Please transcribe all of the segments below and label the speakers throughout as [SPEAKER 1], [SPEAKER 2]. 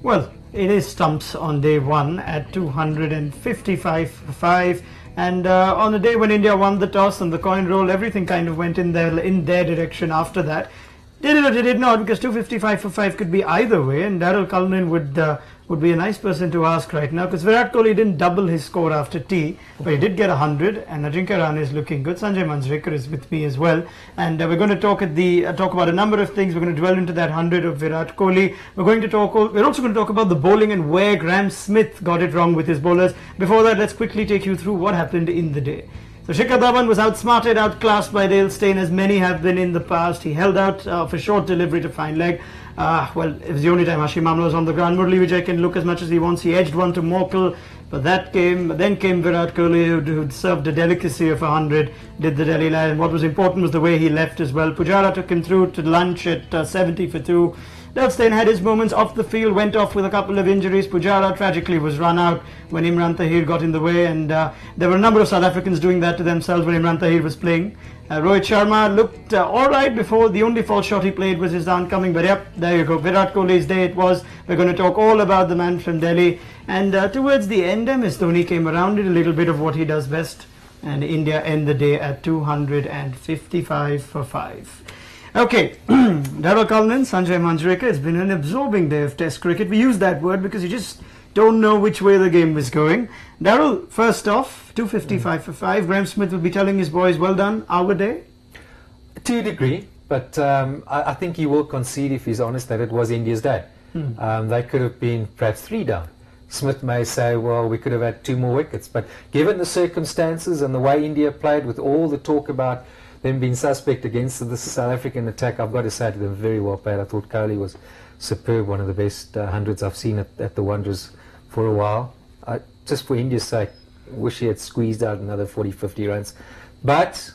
[SPEAKER 1] Well, it is stumps on day one at 255 for 5. And on the day when India won the toss and the coin roll, everything kind of went in their direction after that. Did it or did it not? Because 255 for 5 could be either way, and Daryl Cullinan would be a nice person to ask right now, because Virat Kohli didn't double his score after tea, but he did get 100, and Ajinkya Rahane is looking good. Sanjay Manjrekar is with me as well, and we're going to talk about a number of things. We're going to dwell into that 100 of Virat Kohli. We're also going to talk about the bowling and where Graham Smith got it wrong with his bowlers. Before that, let's quickly take you through what happened in the day. So Shikhar Dhawan was outsmarted, outclassed by Dale Steyn, as many have been in the past. He held out for short delivery to fine leg. Well, it was the only time Hashim Amla was on the ground. Murali Vijay can look as much as he wants. He edged one to Morkel, but then came Virat Kohli, who'd served a delicacy of 100, did the Delhi line. What was important was the way he left as well. Pujara took him through to lunch at 70 for 2. Dale Steyn had his moments off the field, went off with a couple of injuries. Pujara tragically was run out when Imran Tahir got in the way, and there were a number of South Africans doing that to themselves when Imran Tahir was playing. Rohit Sharma looked alright before. The only false shot he played was his oncoming, but yep, there you go. Virat Kohli's day it was. We're going to talk all about the man from Delhi, and towards the end, MS Dhoni came around, did a little bit of what he does best, and India end the day at 255 for 5. Okay, Daryl Cullinan, Sanjay Manjrekar. It's been an absorbing day of Test cricket. We use that word because you just don't know which way the game was going. Daryl, first off, 255 for 5. Graham Smith will be telling his boys, well done, our day.
[SPEAKER 2] To a degree, but I think he will concede, if he's honest, that it was India's day. They could have been perhaps 3 down. Smith may say, well, we could have had 2 more wickets, but given the circumstances and the way India played, with all the talk about them being suspect against the South African attack, I've got to say to them, very well played. I thought Kohli was superb, one of the best hundreds I've seen at the Wanderers for a while. Just for India's sake, wish he had squeezed out another 40-50 runs. But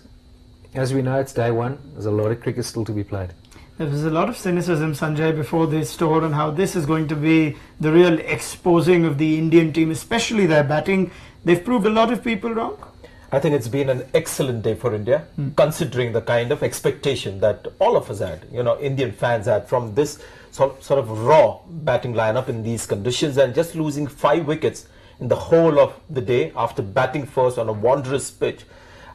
[SPEAKER 2] as we know, it's day one. There's a lot of cricket still to be played.
[SPEAKER 1] There was a lot of cynicism, Sanjay, before this tour on how this is going to be the real exposing of the Indian team, especially their batting. They've proved a lot of people wrong.
[SPEAKER 3] I think it's been an excellent day for India, considering the kind of expectation that all of us had, Indian fans had from this sort of raw batting lineup in these conditions, and just losing 5 wickets in the whole of the day after batting first on a Wanderers pitch.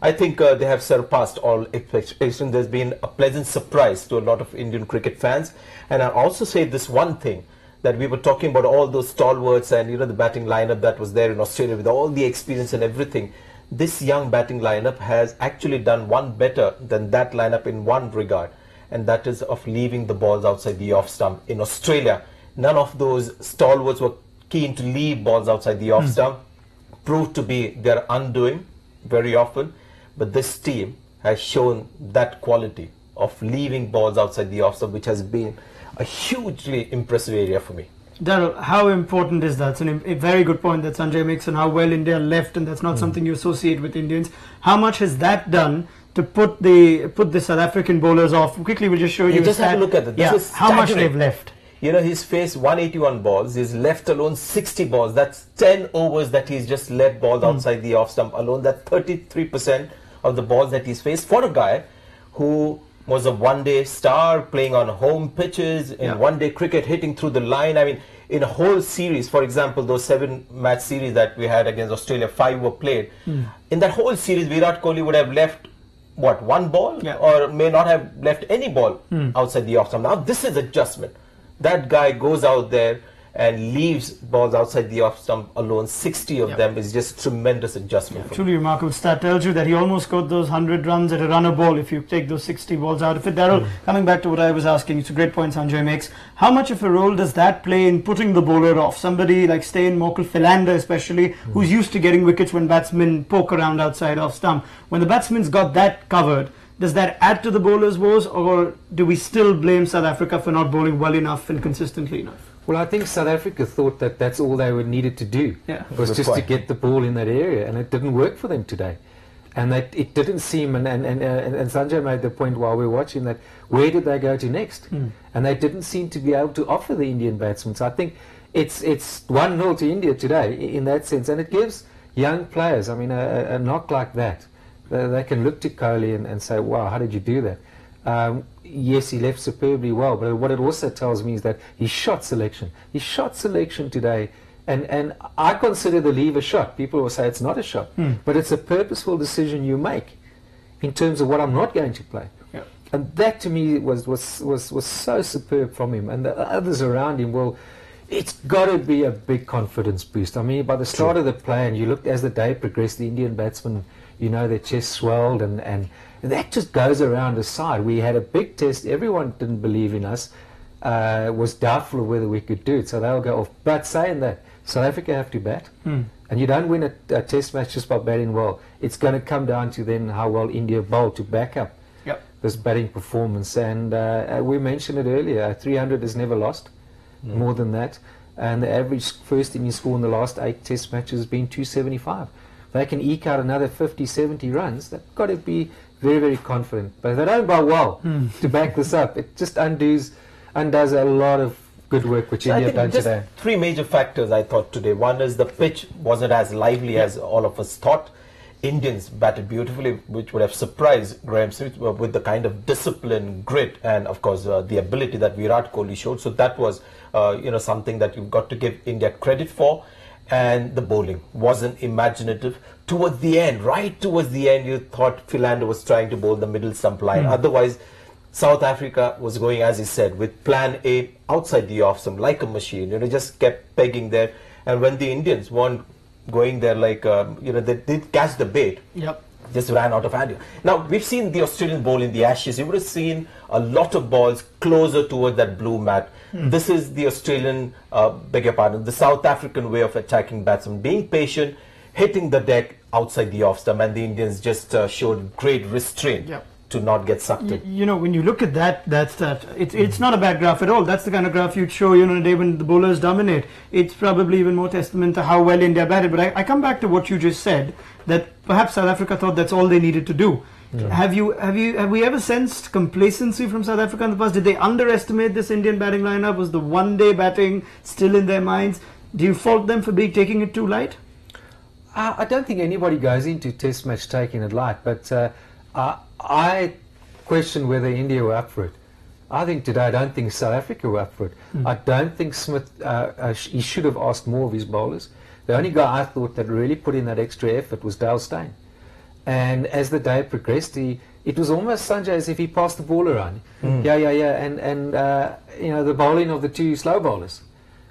[SPEAKER 3] I think they have surpassed all expectations. There's been a pleasant surprise to a lot of Indian cricket fans. And I'll also say this one thing, that we were talking about all those stalwarts and the batting lineup that was there in Australia with all the experience and everything. This young batting lineup has actually done one better than that lineup in one regard, and that is of leaving the balls outside the off stump. In Australia, none of those stalwarts were keen to leave balls outside the off stump. Proved to be their undoing very often, but this team has shown that quality of leaving balls outside the off stump, which has been a hugely impressive area for me.
[SPEAKER 1] Daryl, how important is that? It's a very good point that Sanjay makes on how well India left, and that's not something you associate with Indians. How much has that done to put the South African bowlers off? Quickly, we'll just show you.
[SPEAKER 3] Just have a look at it. This is
[SPEAKER 1] how much they've left.
[SPEAKER 3] He's faced 181 balls. He's left alone 60 balls. That's 10 overs that he's just left balls outside the off stump alone. That's 33% of the balls that he's faced for a guy who was a one-day star, playing on home pitches, in one-day cricket, hitting through the line. I mean, in a whole series, for example, those 7-match series that we had against Australia, 5 were played. In that whole series, Virat Kohli would have left, what, 1 ball? Or may not have left any ball outside the off-stump. Now, this is adjustment. That guy goes out there and leaves balls outside the off stump alone. 60 of them is just tremendous adjustment.
[SPEAKER 1] Truly remarkable stat. Tells you that he almost got those 100 runs at a runner ball if you take those 60 balls out of it. Daryl, coming back to what I was asking, it's a great point Sanjay makes. How much of a role does that play in putting the bowler off? Somebody like Steyn, Morkel, Philander especially, who's used to getting wickets when batsmen poke around outside off stump. When the batsman's got that covered, does that add to the bowler's woes, or do we still blame South Africa for not bowling well enough and consistently enough?
[SPEAKER 2] Well, I think South Africa thought that that's all they were needed to do, was just to get the ball in that area, and it didn't work for them today. And it didn't seem, and Sanjay made the point while we were watching, that where did they go to next? And they didn't seem to be able to offer the Indian batsmen. So I think it's 1-0 to India today in that sense, and it gives young players, I mean, a knock like that, they can look to Kohli and say, wow, how did you do that? Yes, he left superbly well, but what it also tells me is that his shot selection today, and I consider the leave a shot. People will say it's not a shot, but it's a purposeful decision you make in terms of what I'm not going to play.
[SPEAKER 1] Yeah.
[SPEAKER 2] And that to me was so superb from him, and the others around him. Well, it's got to be a big confidence boost. I mean, by the start of the play, and you looked as the day progressed, the Indian batsmen, you know, their chests swelled, and that just goes around the side. We had a big test. Everyone didn't believe in us, was doubtful of whether we could do it, so they'll go off. But saying that, South Africa have to bat, and you don't win a test match just by batting well. It's going to come down to then how well India bowl to back up this batting performance. And we mentioned it earlier, 300 is never lost, more than that. And the average first innings score in the last 8 test matches has been 275. They can eke out another 50, 70 runs. They've got to be very, very confident. But if they don't bowl well to back this up, it just undoes a lot of good work which India have done today.
[SPEAKER 3] 3 major factors I thought today. One is the pitch wasn't as lively as all of us thought. Indians batted beautifully, which would have surprised Graham Smith with the kind of discipline, grit, and of course the ability that Virat Kohli showed. So that was something that you've got to give India credit for. And the bowling wasn't imaginative. Towards the end, right towards the end, you thought Philander was trying to bowl the middle stump line. Otherwise, South Africa was going, as he said, with plan A outside the off stump, like a machine. Just kept pegging there. And when the Indians weren't going there, like they did catch the bait. Just ran out of hand. Now, we've seen the Australian bowl in the Ashes. You would have seen a lot of balls closer toward that blue mat. This is the Australian, the South African way of attacking batsmen. Being patient, hitting the deck outside the off stump, and the Indians just showed great restraint to not get sucked in.
[SPEAKER 1] When you look at that stat, it's not a bad graph at all. That's the kind of graph you'd show, on a day when the bowlers dominate. It's probably even more testament to how well India batted. But I come back to what you just said, that perhaps South Africa thought that's all they needed to do. Have we ever sensed complacency from South Africa in the past? Did they underestimate this Indian batting lineup? Was the one-day batting still in their minds? Do you fault them for taking it too light?
[SPEAKER 2] I don't think anybody goes into Test match taking it light, but I question whether India were up for it. I think today, I don't think South Africa were up for it. I don't think Smith, he should have asked more of his bowlers. The only guy I thought that really put in that extra effort was Dale Steyn. And as the day progressed, it was almost, Sanjay, as if he passed the ball around. And the bowling of the 2 slow bowlers,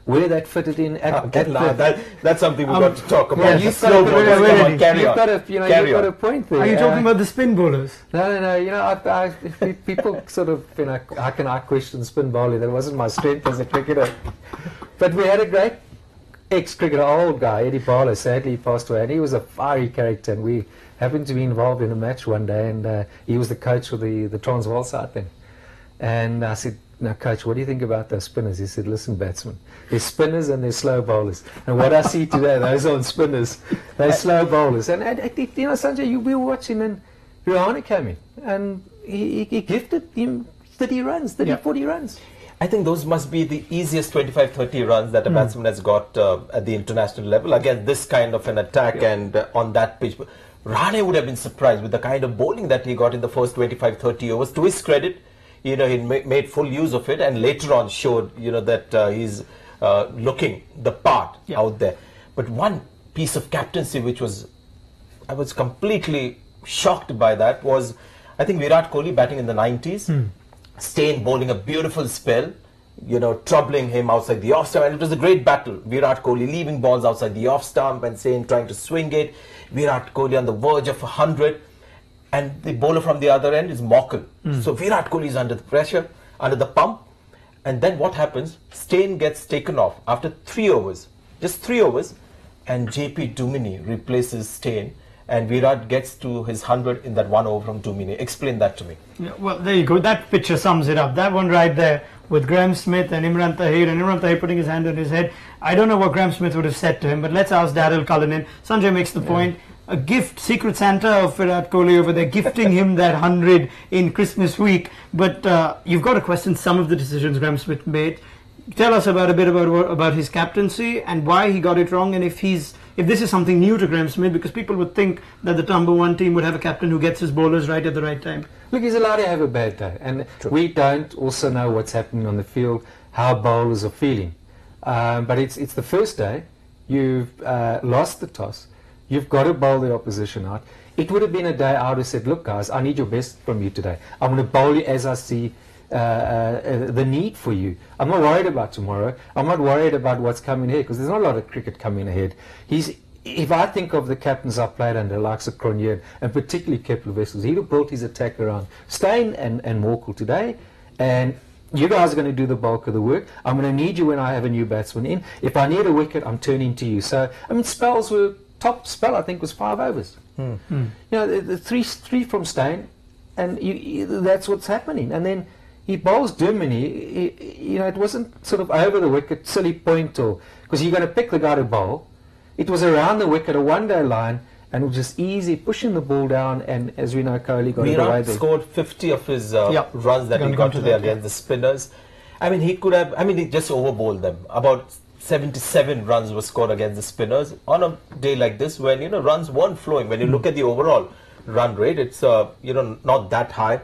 [SPEAKER 2] where that fitted in
[SPEAKER 3] that's something we've got to talk about.
[SPEAKER 2] Yeah, you've got a point there.
[SPEAKER 1] Are you talking about the spin bowlers?
[SPEAKER 2] No. People sort of, how can I question spin bowling? That wasn't my strength as a cricketer. But we had a great ex-cricketer, old guy, Eddie Barlow. Sadly, he passed away, and he was a fiery character. And we happened to be involved in a match one day, and he was the coach of the Transvaal side then. And I said, "Now, coach, what do you think about those spinners?" He said, "Listen, batsman, there's spinners and there's slow bowlers. And what I see today, those aren't spinners, they're slow bowlers." And Sanjay, we were watching, and Rahane came in, and he gifted him 30 runs, 40 runs.
[SPEAKER 3] I think those must be the easiest 25-30 runs that a batsman has got at the international level. Again, this kind of an attack and on that pitch. Rahane would have been surprised with the kind of bowling that he got in the first 25-30 overs. To his credit, he made full use of it, and later on showed that he's looking the part out there. But one piece of captaincy which I was completely shocked by, that was, I think, Virat Kohli batting in the 90s. Steyn bowling a beautiful spell, troubling him outside the off stump, and it was a great battle. Virat Kohli leaving balls outside the off stump and Steyn trying to swing it. Virat Kohli on the verge of 100, and the bowler from the other end is Mockle. So Virat Kohli is under the pressure, under the pump, and then what happens? Steyn gets taken off after 3 overs, just 3 overs, and JP Duminy replaces Steyn. And Virat gets to his 100 in that 1 over from Duminy. Explain that to me.
[SPEAKER 1] Yeah, well, there you go. That picture sums it up. That one right there with Graham Smith and Imran Tahir putting his hand on his head. I don't know what Graham Smith would have said to him, but let's ask Daryl Cullinan. Sanjay makes the point. A gift, Secret Santa of Virat Kohli over there, gifting him that 100 in Christmas week. But you've got to question some of the decisions Graham Smith made. Tell us a bit about his captaincy and why he got it wrong, and if if this is something new to Graeme Smith, because people would think that the number one team would have a captain who gets his bowlers right at the right time.
[SPEAKER 2] Look, he's allowed to have a bad day, and we don't also know what's happening on the field, how bowlers are feeling. But it's the first day, you've lost the toss, you've got to bowl the opposition out. It would have been a day I would have said, look guys, I need your best from you today. I'm going to bowl you as I see the need for you. I'm not worried about tomorrow. I'm not worried about what's coming ahead, because there's not a lot of cricket coming ahead. If I think of the captains I've played under, like Cronje, and particularly Kepler Wessels, he'd have built his attack around Steyn and Morkel today, and you guys are going to do the bulk of the work. I'm going to need you when I have a new batsman in. If I need a wicket, I'm turning to you. So, I mean, spells were, top spell I think was 5 overs. You know, the three from Steyn, and that's what's happening. And then he bowls Germany. You know, it wasn't sort of over the wicket, silly point, or because you're going to pick the guy to bowl. It was around the wicket, a one-day line, and it was just easy pushing the ball down. And as we know, Kohli got it away there.
[SPEAKER 3] Scored 50 of his runs that he got today against the spinners. I mean, he could have. I mean, he just overbowled them. About 77 runs were scored against the spinners on a day like this, when runs weren't flowing. When you look at the overall run rate, it's not that high.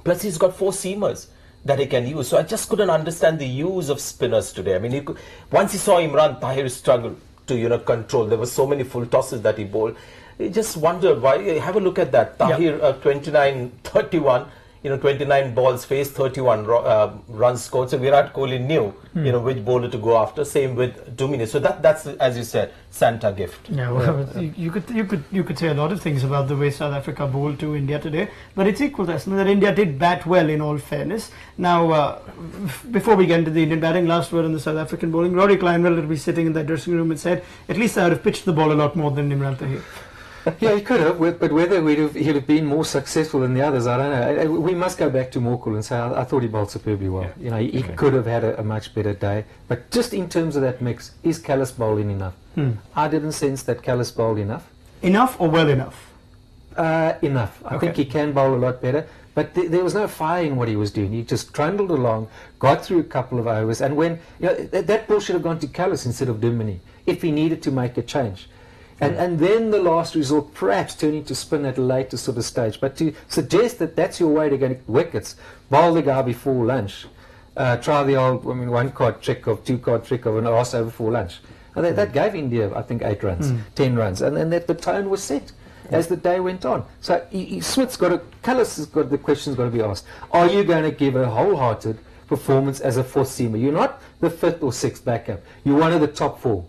[SPEAKER 3] Plus, he's got 4 seamers that he can use. So I just couldn't understand the use of spinners today. I mean, once he saw Imran Tahir struggle to control, there were so many full tosses that he bowled. He just wondered why. Have a look at that. Tahir 29-31. 29 balls faced, 31 runs scored. So Virat Kohli knew, which bowler to go after. Same with Dumine. So that's, as you said, Santa gift.
[SPEAKER 1] Yeah, well, you could say a lot of things about the way South Africa bowled to India today, but it's equal testament that India did bat well, in all fairness. Now, before we get into the Indian batting, last word on the South African bowling. Rory Kleinwell will be sitting in that dressing room and said, at least I would have pitched the ball a lot more than Imran Tahir.
[SPEAKER 2] Yeah, he could have, but whether he'd have been more successful than the others, I don't know. We must go back to Morkel and say I thought he bowled superbly well.
[SPEAKER 1] Yeah.
[SPEAKER 2] He could have had a much better day. But just in terms of that mix, is Callis bowling enough? I didn't sense that Callis bowled enough.
[SPEAKER 1] Enough or well enough?
[SPEAKER 2] Enough. I think he can bowl a lot better. But there was no fire in what he was doing. He just trundled along, got through a couple of overs, and when that ball should have gone to Callis instead of Dumine if he needed to make a change. And then the last resort, perhaps turning to spin at a later sort of stage. But to suggest that that's your way to get wickets, bowl the guy before lunch, try the old 1-card trick of 2-card trick of an arse over for lunch. And that gave India, I think, 8 runs, 10 runs. And then the tone was set as the day went on. So Smith's got to, Callis has got, the question's got to be asked. Are you going to give a wholehearted performance as a 4th seamer? You're not the 5th or 6th backup. You're one of the top 4.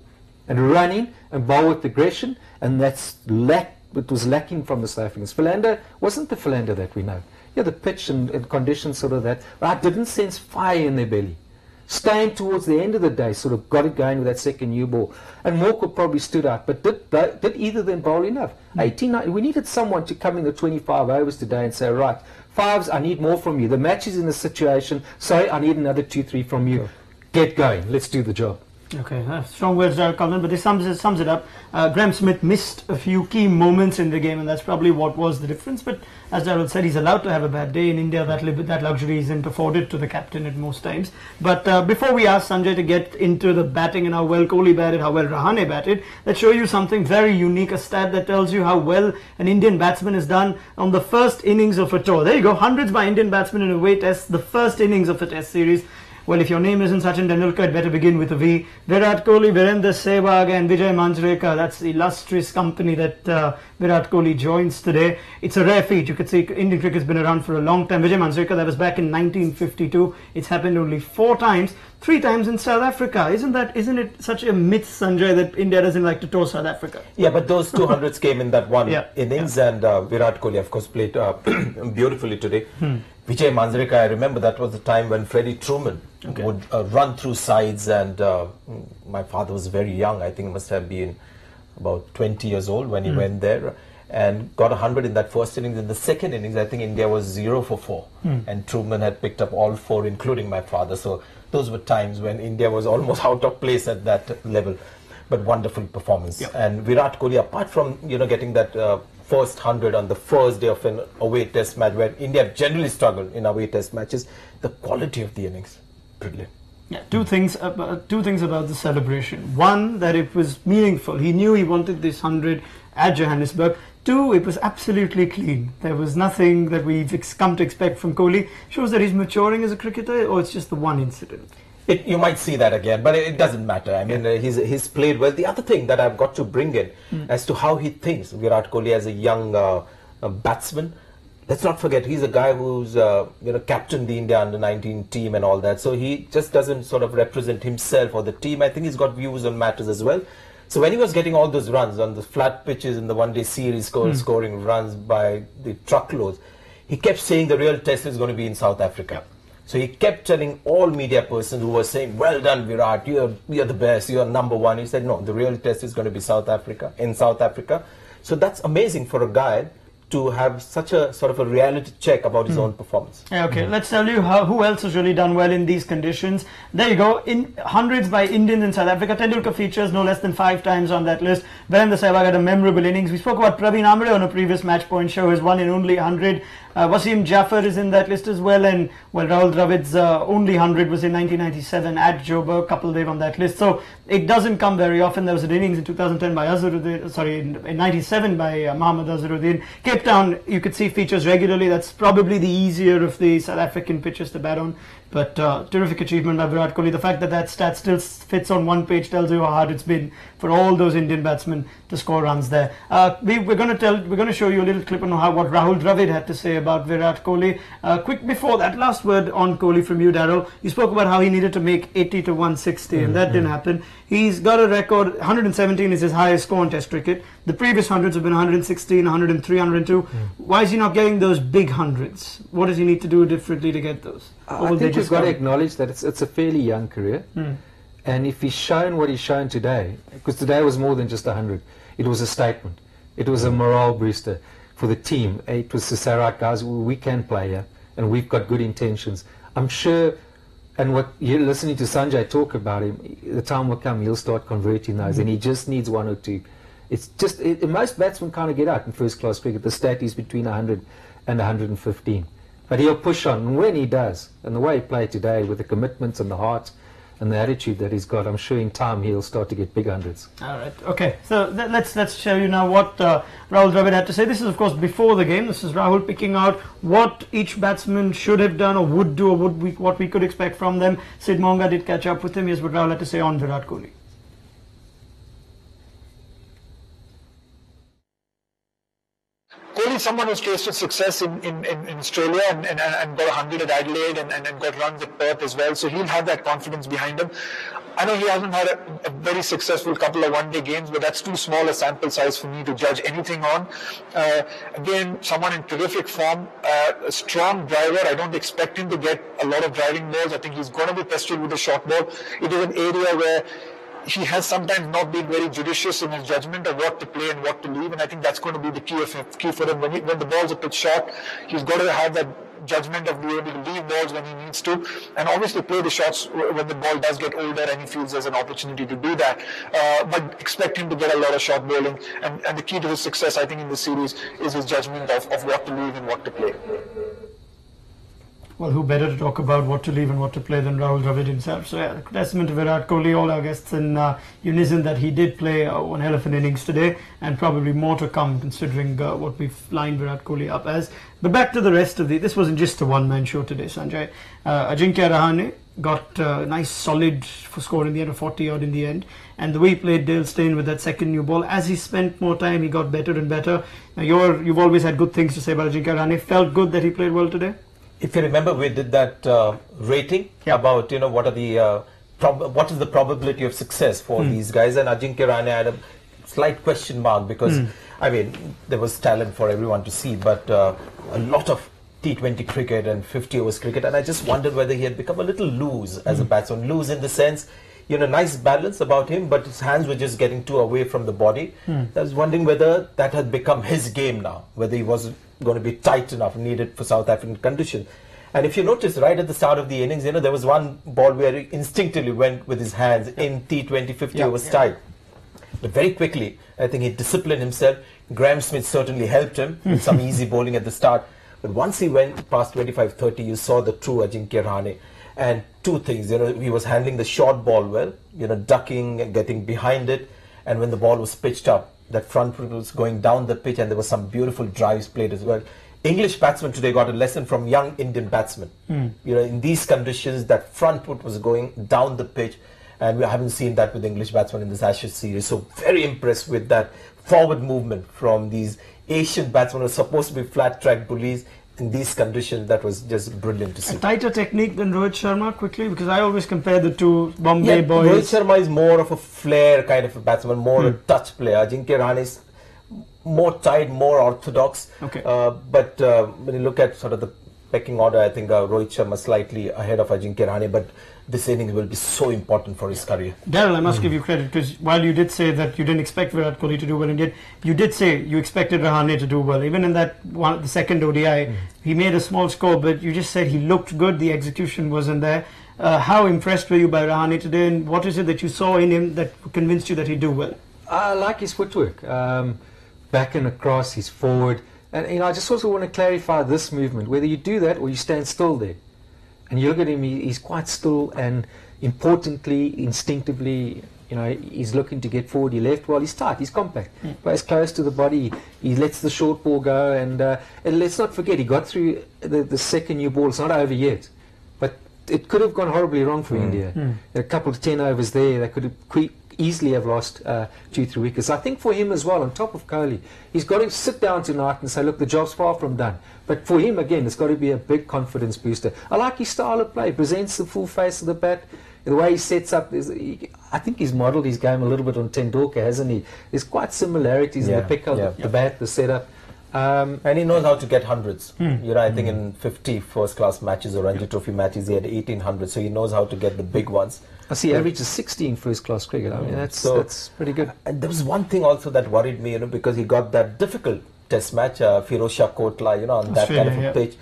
[SPEAKER 2] And running and bowl with aggression, and it was lacking from the South Africans. Philander wasn't the Philander that we know. Yeah, the pitch and conditions sort of that, but I didn't sense fire in their belly. Steyn towards the end of the day sort of got it going with that second new ball, and Morkel probably stood out, but did either of them bowl enough? 18, we needed someone to come in the 25 overs today and say, right, 5s, I need more from you. The match is in the situation, so I need another 2-3 from you. Get going, let's do the job.
[SPEAKER 1] Okay, strong words there, Colin, but this sums it up. Graeme Smith missed a few key moments in the game, and that's probably what was the difference. But as Darryl said, he's allowed to have a bad day. In India, that luxury isn't afforded to the captain at most times. But before we ask Sanjay to get into the batting and how well Kohli batted, how well Rahane batted, let's show you something very unique, a stat that tells you how well an Indian batsman has done on the first innings of a tour. There you go, hundreds by Indian batsmen in away test, the first innings of a test series. Well, if your name isn't Sachin Tendulkar, it better begin with a V. Virat Kohli, Virender Sehwag and Vijay Manjrekar. That's the illustrious company that Virat Kohli joins today. It's a rare feat. You could see Indian cricket's been around for a long time. Vijay Manjrekar, that was back in 1952. It's happened only 4 times, 3 times in South Africa. Isn't it such a myth, Sanjay, that India doesn't like to tour South Africa?
[SPEAKER 3] Yeah, but those 200s came in that one innings, and Virat Kohli, of course, played beautifully today. Vijay Manjrekar, I remember that was the time when Freddie Truman would run through sides, and my father was very young. I think he must have been about 20 years old when he went there, and got 100 in that first innings. In the second innings, I think India was 0 for 4, and Truman had picked up all 4, including my father. So those were times when India was almost out of place at that level. But wonderful performance. And Virat Kohli, apart from getting that first 100 on the first day of an away test match, where India generally struggled in away test matches, the quality of the innings, brilliant.
[SPEAKER 1] Yeah, two things about the celebration. One, that it was meaningful. He knew he wanted this 100 at Johannesburg. Two, it was absolutely clean. There was nothing that we've come to expect from Kohli. Shows that he's maturing as a cricketer, or it's just the one incident.
[SPEAKER 3] You might see that again, but it doesn't matter. I mean, he's played well. The other thing that I've got to bring in as to how he thinks, Virat Kohli as a young batsman. Let's not forget, he's a guy who's captained the India under-19 team and all that. So he just doesn't sort of represent himself or the team. I think he's got views on matters as well. So when he was getting all those runs on the flat pitches in the one-day series, scoring runs by the truckloads, he kept saying the real test is going to be in South Africa. So he kept telling all media persons who were saying, well done Virat, you're the best, you're number one. He said, no, the real test is going to be in South Africa. So that's amazing for a guy to have such a sort of a reality check about his own performance.
[SPEAKER 1] Yeah, okay, let's tell you who else has really done well in these conditions. There you go, in hundreds by Indians in South Africa. Tendulkar features no less than 5 times on that list. Virendra Sehwag had a memorable innings. We spoke about Praveen Amre on a previous Match Point show, has won in only 100. Wasim Jaffer is in that list as well, and well, Rahul Dravid's only 100 was in 1997 at Joburg, Kapildev on that list. So it doesn't come very often. There was an innings in 2010 by Azharuddin, sorry, in 97 by Mohammad Azharuddin. Cape Town, you could see features regularly. That's probably the easier of the South African pitches to bat on. But terrific achievement by Virat Kohli. The fact that that stat still fits on one page tells you how hard it's been for all those Indian batsmen to score runs there. We're going to show you a little clip on what Rahul Dravid had to say about Virat Kohli. Quick before that, last word on Kohli from you, Daryl. You spoke about how he needed to make 80 to 160, and that didn't happen. He's got a record. 117 is his highest score in Test cricket. The previous hundreds have been 116, 103, 102. Why is he not getting those big hundreds? What does he need to do differently to get those?
[SPEAKER 2] I think you've got to acknowledge that it's a fairly young career. And if he's shown what he's shown today, because today was more than just 100, it was a statement. It was a morale booster for the team. It was to say, right guys, we can play here and we've got good intentions. I'm sure, and what you're listening to Sanjay talk about him, the time will come he'll start converting those, and he just needs 1 or 2. It's just, most batsmen kind of get out in first class cricket. The stat is between 100 and 115. But he'll push on, and when he does, and the way he played today with the commitments and the heart and the attitude that he's got, I'm sure in time he'll start to get big hundreds. All
[SPEAKER 1] right, okay. So let's show you now what Rahul Dravid had to say. This is, of course, before the game. This is Rahul picking out what each batsman should have done or would do, or what we could expect from them. Sid Monga did catch up with him. Here's what Rahul had to say on Virat Kohli.
[SPEAKER 4] Kohli is someone who's tasted success in Australia and got 100 at Adelaide and got runs at Perth as well, so he'll have that confidence behind him. I know he hasn't had a very successful couple of one-day games, but that's too small a sample size for me to judge anything on. Again, someone in terrific form, a strong driver. I don't expect him to get a lot of driving balls. I think he's going to be pestered with the short ball. It is an area where he has sometimes not been very judicious in his judgment of what to play and what to leave, and I think that's going to be the key for him. When the balls are pitched short, he's got to have that judgment of being able to leave balls when he needs to, and obviously play the shots when the ball does get older and he feels there's an opportunity to do that. But expect him to get a lot of short bowling, and the key to his success, I think, in the series is his judgment of what to leave and what to play.
[SPEAKER 1] Well, who better to talk about what to leave and what to play than Rahul Dravid himself? So, yeah, testament to Virat Kohli, all our guests in unison that he did play one hell of an innings today, and probably more to come considering what we've lined Virat Kohli up as. But back to the rest of this wasn't just a one-man show today, Sanjay. Ajinkya Rahane got a nice solid for score in the end of 40-odd in the end. And the way he played Dale Steyn with that second new ball, as he spent more time, he got better and better. Now, you've always had good things to say about Ajinkya Rahane. Felt good that he played well today?
[SPEAKER 3] If you remember, we did that rating about what is the probability of success for these guys, and Ajinkya Rahane had a slight question mark because I mean there was talent for everyone to see, but a lot of T20 cricket and 50 overs cricket, and I just wondered whether he had become a little loose as a batsman. Loose in the sense, nice balance about him, but his hands were just getting too away from the body. I was wondering whether that had become his game now, whether he wasn't going to be tight enough needed for South African conditions. And if you notice, right at the start of the innings, there was one ball where he instinctively went with his hands in T20 50 overs tight. But very quickly, I think he disciplined himself. Graham Smith certainly helped him with some easy bowling at the start. But once he went past 25-30, you saw the true Ajinkya Rahane. And two things, he was handling the short ball well, ducking and getting behind it. And when the ball was pitched up, that front foot was going down the pitch, and there was some beautiful drives played as well. English batsmen today got a lesson from young Indian batsmen. In these conditions, that front foot was going down the pitch, and we haven't seen that with English batsmen in this Ashes series. So very impressed with that forward movement from these Asian batsmen who are supposed to be flat track bullies. In these conditions, that was just brilliant to see.
[SPEAKER 1] A tighter technique than Rohit Sharma, quickly, because I always compare the two Bombay boys.
[SPEAKER 3] Rohit Sharma is more of a flair kind of a batsman, more a touch player. Ajinkya Rahane is more tight, more orthodox.
[SPEAKER 1] Okay.
[SPEAKER 3] But when you look at sort of the pecking order, I think Rohit Sharma slightly ahead of Ajinkya Rahane, but this innings will be so important for his career.
[SPEAKER 1] Daryl, I must give you credit, because while you did say that you didn't expect Virat Kohli to do well in you did say you expected Rahane to do well. Even in that the second ODI, he made a small score, but you just said he looked good, the execution wasn't there. How impressed were you by Rahane today, and what is it that you saw in him that convinced you that he'd do well?
[SPEAKER 2] I like his footwork, back and across, he's forward. And I just also want to clarify this movement, whether you do that or you stand still there. And you look at him, he's quite still, and importantly, instinctively, he's looking to get forward. He left well, he's tight, he's compact, plays close to the body, he lets the short ball go, and let's not forget, he got through the second new ball. It's not over yet, but it could have gone horribly wrong for India. A couple of 10 overs there, they could have easily have lost 2-3 wickets. I think for him as well, on top of Kohli, he's got to sit down tonight and say, look, the job's far from done. But for him, again, it's got to be a big confidence booster. I like his style of play. He presents the full face of the bat. The way he sets up, I think he's modelled his game a little bit on Tendulkar, hasn't he? There's quite similarities in the pick of the bat, the setup.
[SPEAKER 3] And he knows how to get hundreds. I think in 50 first-class matches or Ranji Trophy matches, he had 1800. So he knows how to get the big ones.
[SPEAKER 2] I see he averages 16 first-class cricket. I mean, that's pretty good.
[SPEAKER 3] And there was one thing also that worried me, because he got that difficult test match, Firozshah Kotla, on that kind of a pitch.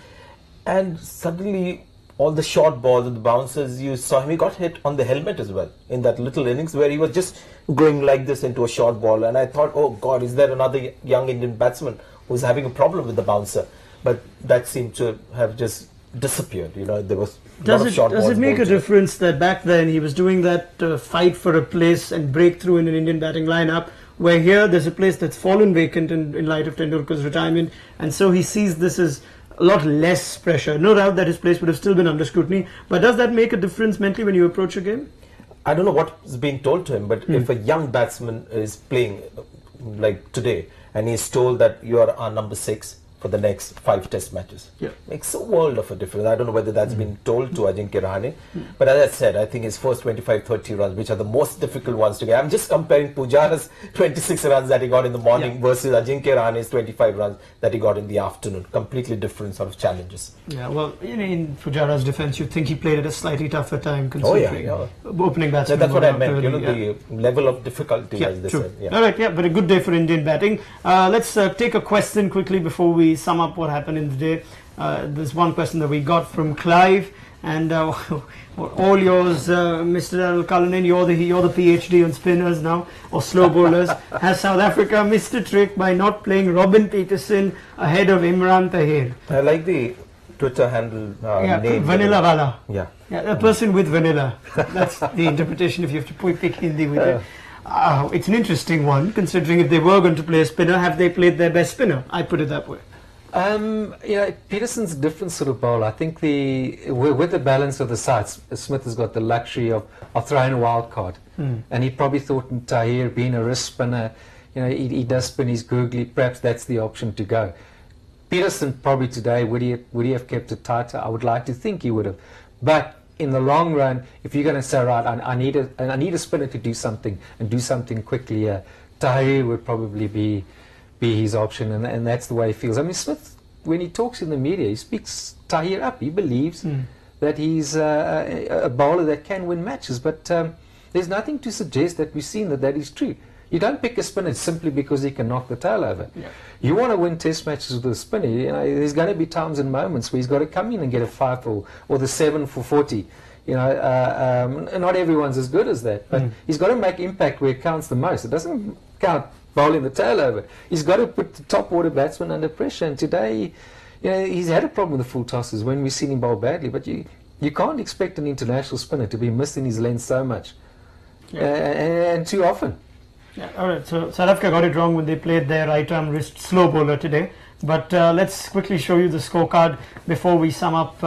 [SPEAKER 3] And suddenly, all the short balls and the bounces, you saw him, he got hit on the helmet as well in that little innings where he was just going like this into a short ball. And I thought, oh God, is there another young Indian batsman who's having a problem with the bouncer? But that seemed to have just disappeared. There was
[SPEAKER 1] Does it make a difference that back then he was doing that fight for a place and breakthrough in an Indian batting lineup, where here there's a place that's fallen vacant in light of Tendulkar's retirement, and so he sees this as a lot less pressure. No doubt that his place would have still been under scrutiny, but does that make a difference mentally when you approach a game?
[SPEAKER 3] I don't know what's being told to him, but if a young batsman is playing like today and he's told that you are our number 6 for the next 5 test matches, makes a world of a difference. I don't know whether that's been told to Ajinkya Rahane, but as I said, I think his first 25-30 runs, which are the most difficult ones to get. I'm just comparing Pujara's 26 runs that he got in the morning versus Ajinkya Rahane's 25 runs that he got in the afternoon. Completely different sort of challenges.
[SPEAKER 1] Yeah, well, in Pujara's defense, you'd think he played at a slightly tougher time considering opening batsmen.
[SPEAKER 3] That's what I meant, the level of difficulty, as they said.
[SPEAKER 1] All right, but a good day for Indian batting. Let's take a question quickly before we sum up what happened in the day. There's one question that we got from Clive, and all yours, Mr. Daryl Cullinan. You're the PhD on spinners now, or slow bowlers. Has South Africa missed a trick by not playing Robin Peterson ahead of Imran Tahir?
[SPEAKER 3] I like the Twitter handle name.
[SPEAKER 1] Vanilla Wala.
[SPEAKER 3] Yeah,
[SPEAKER 1] a person with vanilla. That's the interpretation if you have to pick Hindi with it. It's an interesting one, considering if they were going to play a spinner, have they played their best spinner? I put it that way.
[SPEAKER 2] Peterson's a different sort of bowler. I think with the balance of the sides, Smith has got the luxury of throwing a wild card, and he probably thought Tahir being a wrist spinner, he does spin, he's googly, perhaps that's the option to go. Peterson probably today, would he have kept it tighter? I would like to think he would have, but in the long run, if you're going to say, right, I need a spinner to do something and do something quickly, Tahir would probably be his option, and that's the way he feels. I mean, Smith, when he talks in the media, he speaks Tahir up. He believes that he's a bowler that can win matches, but there's nothing to suggest that we've seen that is true. You don't pick a spinner simply because he can knock the tail over. Yeah. You want to win test matches with a spinner, there's going to be times and moments where he's got to come in and get a 5 or the 7 for 40. Not everyone's as good as that, but he's got to make impact where it counts the most. It doesn't count bowling the tail over. He's got to put the top order batsman under pressure, and today he's had a problem with the full tosses when we've seen him bowl badly, but you You can't expect an international spinner to be missed in his lane so much and too often.
[SPEAKER 1] Yeah, all right, so South Africa got it wrong when they played their right arm wrist slow bowler today. But let's quickly show you the scorecard before we sum up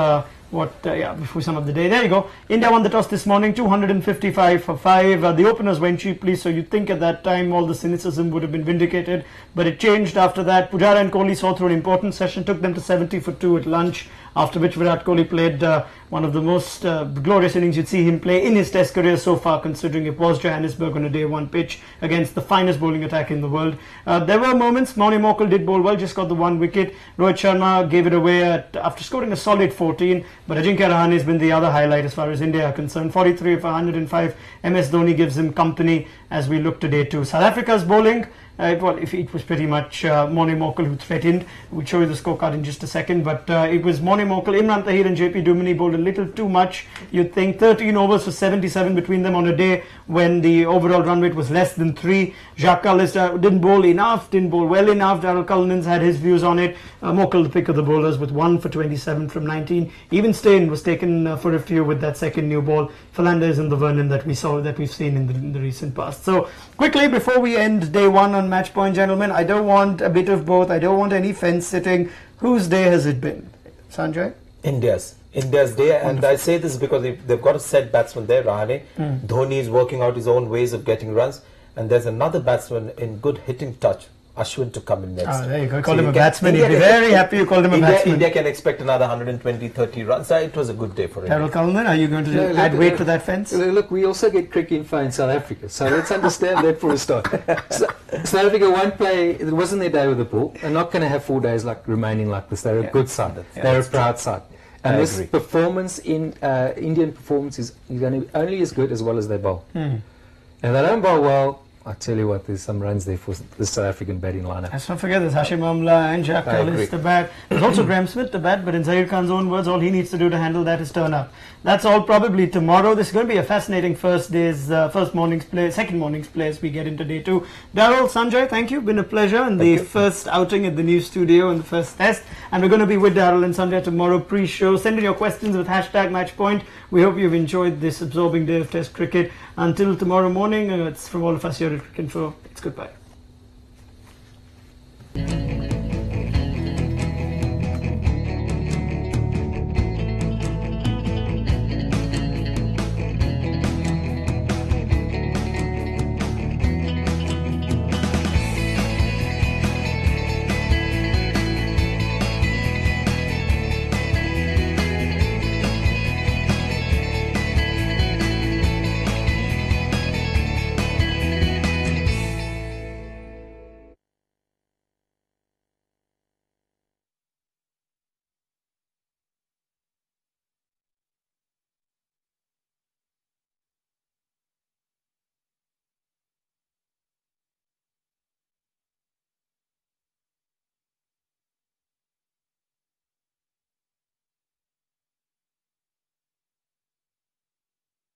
[SPEAKER 1] before we sum up the day. There you go. India won the toss this morning, 255 for 5. The openers went cheaply, so you'd think at that time all the cynicism would have been vindicated. But it changed after that. Pujara and Kohli saw through an important session, took them to 70 for 2 at lunch, after which Virat Kohli played one of the most glorious innings you'd see him play in his test career so far, considering it was Johannesburg on a day one pitch against the finest bowling attack in the world. There were moments. Maury Morkel did bowl well, just got the 1 wicket. Rohit Sharma gave it away after scoring a solid 14, but Ajinkya Rahane has been the other highlight as far as India are concerned. 43 for 105. MS Dhoni gives him company as we look today too. South Africa's bowling, it was pretty much Maury Morkel who threatened. We'll show you the scorecard in just a second, but it was Maury Morkel, Imran Tahir and JP Duminy bowled a little too much. You'd think 13 overs for 77 between them on a day when the overall run rate was less than 3. Jacques Kallis didn't bowl enough, didn't bowl well enough. Darryl Cullinan's had his views on it. Morkel, the pick of the bowlers, with 1 for 27 from 19. Even Steyn was taken for a few with that second new ball. Fernandez and the Vernon that we've seen in the recent past. So quickly before we end day one on Match Point, gentlemen, I don't want a bit of both. I don't want any fence sitting. Whose day has it been, Sanjay?
[SPEAKER 3] India's day. And I say this because they've got a set batsman there, Rahane. Dhoni is working out his own ways of getting runs, and there's another batsman in good hitting touch, Ashwin, to come in next.
[SPEAKER 1] There you go. Call him a batsman. He'd be very happy you called him a batsman.
[SPEAKER 3] India can expect another 120-30 runs. It was a good day for India.
[SPEAKER 1] Darryl Cullinan, are you going to add weight to that fence?
[SPEAKER 2] Look, we also get Cricinfo in South Africa, so let's understand that for a start. South Africa won't play, it wasn't their day with the ball. They're not going to have 4 days remaining like this. They're a good side. They're a proud side. And this performance Indian performance is going to be only as good as well as they bowl. And if they don't bowl well, I tell you what, there's some runs there for the South African batting lineup.
[SPEAKER 1] Let's not forget there's Hashim Amla and Jacques Kallis to bat. There's also Graham Smith to bat, but in Zahir Khan's own words, all he needs to do to handle that is turn up. That's all probably tomorrow. This is going to be a fascinating second morning's play as we get into day two. Darryl, Sanjay, thank you. Been a pleasure. And the first outing at the new studio and the first test. And we're going to be with Darryl and Sanjay tomorrow pre-show. Send in your questions with #MatchPoint. We hope you've enjoyed this absorbing day of Test cricket. Until tomorrow morning, it's from all of us here at Cricinfo. It's goodbye.